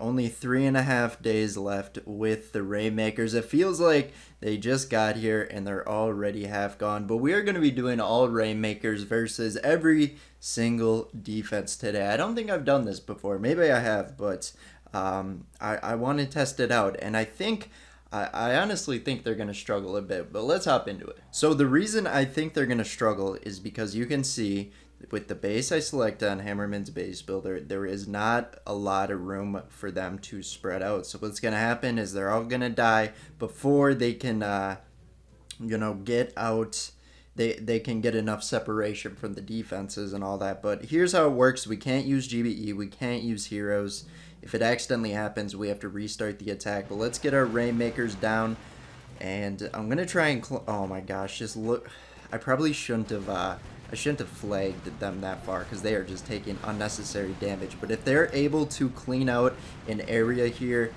only 3.5 days left with the Rainmakers. It feels like they just got here and they're already half gone. But we are going to be doing all Rainmakers versus every single defense today. I don't think I've done this before. Maybe I have, but I want to test it out. And I honestly think they're going to struggle a bit, but let's hop into it. So the reason I think they're going to struggle is because you can see with the base I select on Hammerman's base builder, there is not a lot of room for them to spread out. So what's going to happen is they're all going to die before they can, get out. They can get enough separation from the defenses and all that. But here's how it works. We can't use GBE. We can't use heroes. If it accidentally happens, we have to restart the attack. But let's get our Rainmakers down. And I'm going to try and... oh my gosh, just look... I probably shouldn't have flagged them that far because they are just taking unnecessary damage. But if they're able to clean out an area here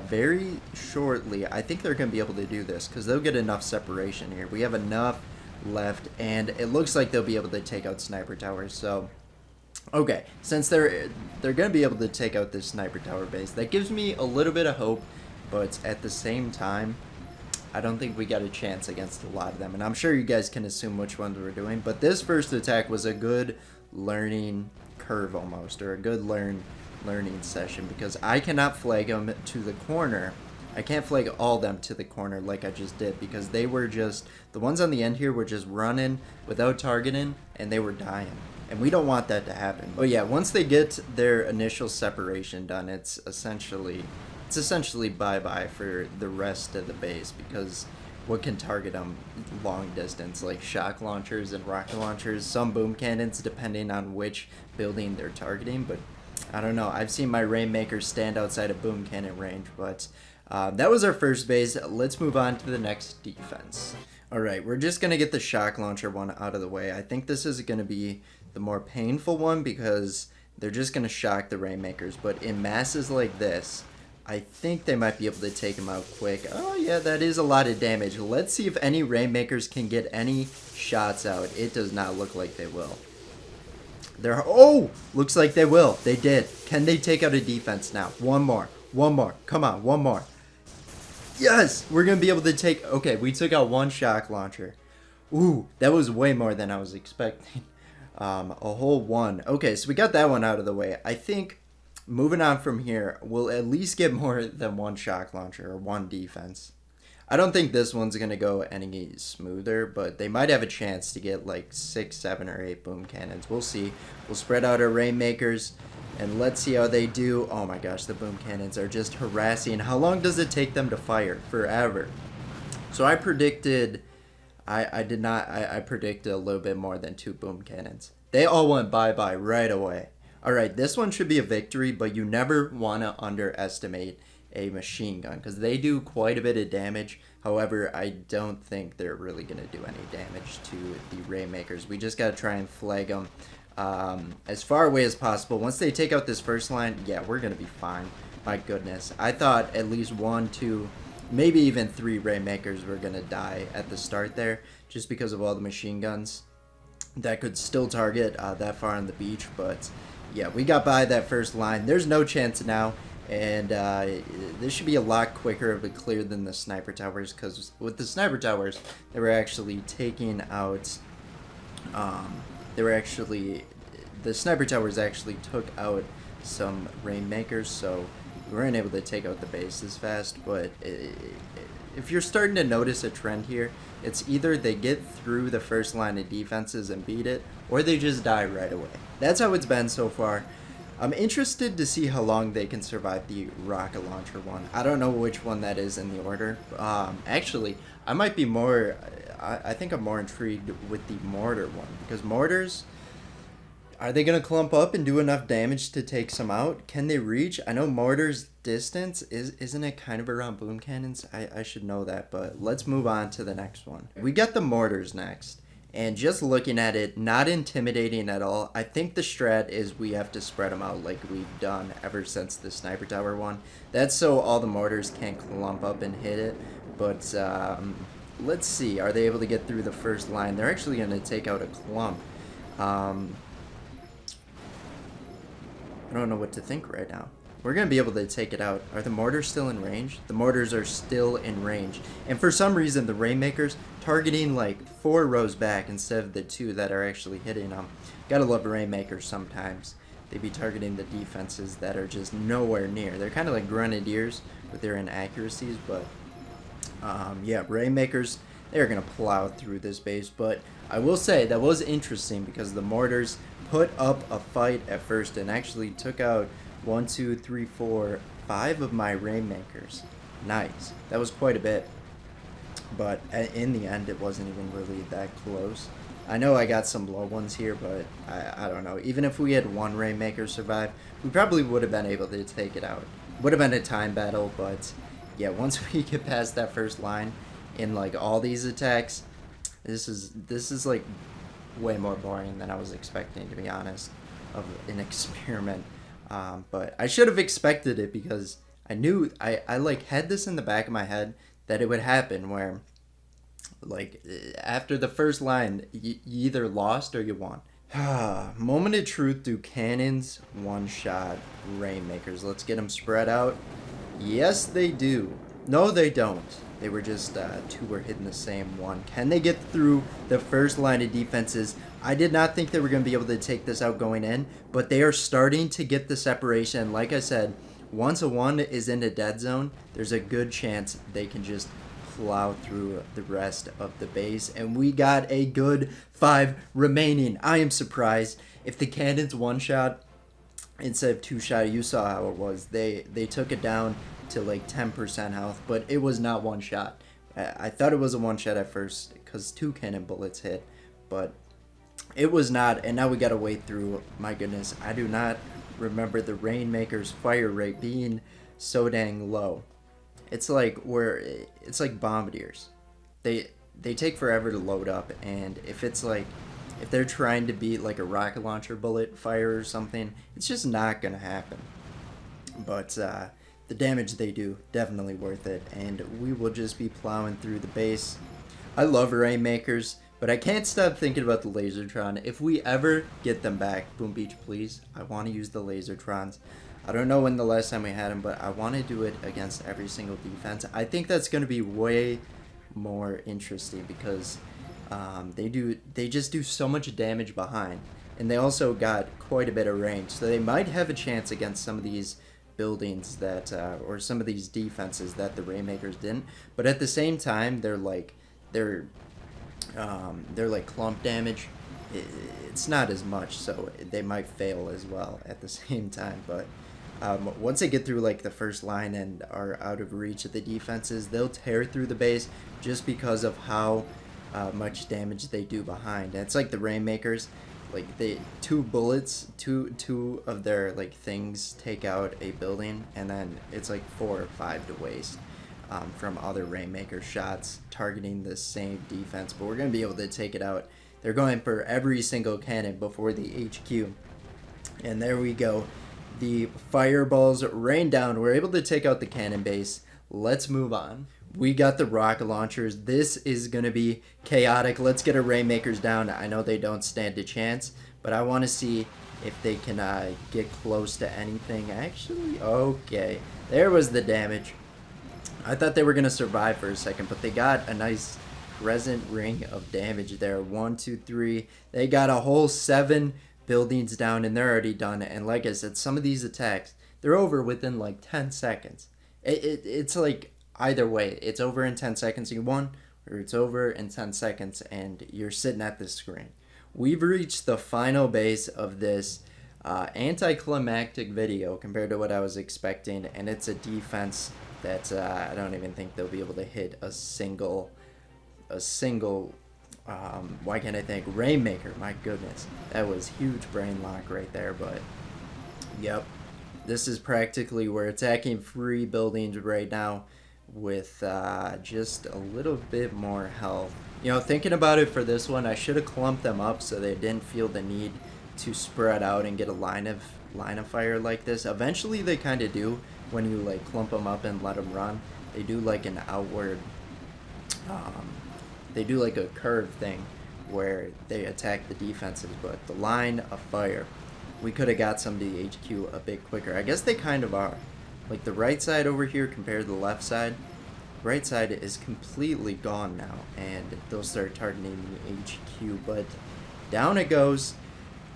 very shortly, I think they're going to be able to do this because they'll get enough separation here. We have enough left, and it looks like they'll be able to take out sniper towers. So... okay, since they're going to be able to take out this sniper tower base, that gives me a little bit of hope, but at the same time, I don't think we got a chance against a lot of them, and I'm sure you guys can assume which ones we're doing, but this first attack was a good learning curve almost, or a good learning session, because I cannot flag them to the corner. I can't flag all them to the corner like I just did, because they were just, the ones on the end here were just running without targeting, and they were dying. And we don't want that to happen. Oh yeah, once they get their initial separation done, it's essentially bye-bye for the rest of the base, because what can target them long distance, like shock launchers and rocket launchers, some boom cannons depending on which building they're targeting. But I don't know, I've seen my Rainmakers stand outside of boom cannon range. But that was our first base. Let's move on to the next defense. Alright, we're just going to get the shock launcher one out of the way. I think this is going to be the more painful one because they're just going to shock the Rainmakers. But in masses like this, I think they might be able to take them out quick. Oh yeah, that is a lot of damage. Let's see if any Rainmakers can get any shots out. It does not look like they will. Oh! Looks like they will. They did. Can they take out a defense now? One more. One more. Come on, one more. Yes! We're going to be able to take... okay, we took out one shock launcher. Ooh, that was way more than I was expecting. A whole one. Okay, so we got that one out of the way. I think moving on from here, we'll at least get more than one shock launcher or one defense. I don't think this one's going to go any smoother, but they might have a chance to get like 6, 7, or 8 boom cannons. We'll see. We'll spread out our Rainmakers, and let's see how they do. Oh my gosh, the boom cannons are just harassing. How long does it take them to fire? Forever. So I predicted... I predicted a little bit more than 2 boom cannons. They all went bye-bye right away. Alright, this one should be a victory, but you never want to underestimate a machine gun, because they do quite a bit of damage. However, I don't think they're really going to do any damage to the Rainmakers. We just got to try and flag them as far away as possible. Once they take out this first line, yeah, we're going to be fine. My goodness. I thought at least 1, 2... maybe even 3 Rainmakers were going to die at the start there, just because of all the machine guns that could still target that far on the beach. But yeah, we got by that first line. There's no chance now, and this should be a lot quicker of a clear than the sniper towers, because with the sniper towers, they were actually taking out, the sniper towers actually took out some Rainmakers, so we weren't able to take out the base as fast. But if you're starting to notice a trend here, it's either they get through the first line of defenses and beat it, or they just die right away. That's how it's been so far. I'm interested to see how long they can survive the rocket launcher one. I don't know which one that is in the order. Actually, I might be more... I think I'm more intrigued with the mortar one, because mortars... are they going to clump up and do enough damage to take some out? Can they reach? I know mortar's distance, isn't it kind of around boom cannons? I should know that, but let's move on to the next one. We got the mortars next, and just looking at it, not intimidating at all. I think the strat is we have to spread them out like we've done ever since the sniper tower one. That's so all the mortars can't clump up and hit it, but let's see. Are they able to get through the first line? They're actually going to take out a clump. I don't know what to think right now. we're going to be able to take it out. Are the mortars still in range? The mortars are still in range. And for some reason, the Rainmakers targeting like 4 rows back instead of the 2 that are actually hitting them. Gotta love Rainmakers sometimes. They be targeting the defenses that are just nowhere near. They're kind of like Grenadiers with their inaccuracies, but yeah, Rainmakers, they're going to plow through this base. But I will say that was interesting because the mortars put up a fight at first and actually took out 1, 2, 3, 4, 5 of my Rainmakers. Nice. That was quite a bit. But in the end, it wasn't even really that close. I know I got some low ones here, but I don't know. Even if we had 1 Rainmaker survive, we probably would have been able to take it out. Would have been a time battle, but yeah, once we get past that first line in like all these attacks, this is like way more boring than I was expecting, to be honest, of an experiment. But I should have expected it because I knew I like had this in the back of my head that it would happen where like after the first line you either lost or you won. Moment of truth through cannons, one shot Rainmakers. Let's get them spread out. Yes, they do. No, they don't. They were just 2 were hitting the same one. Can they get through the first line of defenses? I did not think they were going to be able to take this out going in, but they are starting to get the separation. Like I said, once a 1 is in a dead zone, there's a good chance they can just plow through the rest of the base. And we got a good 5 remaining. I am surprised. If the cannons 1-shot instead of 2-shot, you saw how it was. They took it down to like 10% health, but it was not 1-shot. I thought it was a 1-shot at first because 2 cannon bullets hit, but it was not. And now we gotta wait through. My goodness, I do not remember the Rainmaker's fire rate being so dang low. It's like bombardiers. They take forever to load up, and if they're trying to beat like a rocket launcher bullet fire or something, it's just not gonna happen. But the damage they do, definitely worth it, and we will just be plowing through the base. I love Rainmakers, but I can't stop thinking about the Lasertron. If we ever get them back, Boom Beach, please, I want to use the Lasertrons. I don't know when the last time we had them, but I want to do it against every single defense. I think that's going to be way more interesting because they just do so much damage behind, and they also got quite a bit of range, so they might have a chance against some of these buildings that or some of these defenses that the Rainmakers didn't. But at the same time, they're like clump damage. It's not as much, so they might fail as well at the same time. But once they get through like the first line and are out of reach of the defenses, they'll tear through the base just because of how much damage they do behind. And it's like the Rainmakers, like they 2 bullets, two of their like things take out a building, and then it's like 4 or 5 to waste from other Rainmaker shots targeting the same defense. But we're gonna be able to take it out. They're going for every single cannon before the HQ, and there we go. The fireballs rain down. We're able to take out the cannon base. Let's move on. We got the rocket launchers. This is going to be chaotic. Let's get our Rainmakers down. I know they don't stand a chance, but I want to see if they can get close to anything. Actually, okay. There was the damage. I thought they were going to survive for a second, but they got a nice crescent ring of damage there. 1, 2, 3. They got a whole 7 buildings down, and they're already done. And like I said, some of these attacks, they're over within like 10 seconds. It's like either way, it's over in 10 seconds you won, or it's over in 10 seconds and you're sitting at this screen. We've reached the final base of this anticlimactic video compared to what I was expecting, and it's a defense that I don't even think they'll be able to hit a single why can't I think? Rainmaker, my goodness. That was huge brain lock right there, but yep. This is practically we're attacking free buildings right now with just a little bit more health. You know, thinking about it for this one, I should have clumped them up so they didn't feel the need to spread out and get a line of fire like this. Eventually they kind of do when you like clump them up and let them run. They do like an outward they do like a curve thing where they attack the defenses, but the line of fire we could have got some to the HQ a bit quicker. I guess they kind of are. Like the right side over here compared to the left side. Right side is completely gone now, and they'll start targeting the HQ, but down it goes.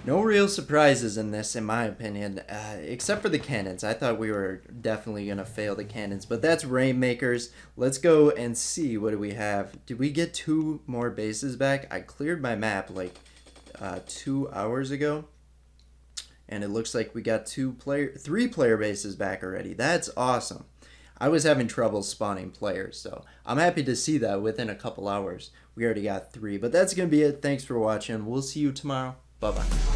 No real surprises in this, in my opinion, except for the cannons. I thought we were definitely going to fail the cannons, but that's Rainmakers. Let's go and see what do we have. Did we get 2 more bases back? I cleared my map like 2 hours ago, and it looks like we got 3 player bases back already. That's awesome. I was having trouble spawning players, so I'm happy to see that within a couple hours we already got 3. But that's going to be it. Thanks for watching. We'll see you tomorrow. Bye-bye.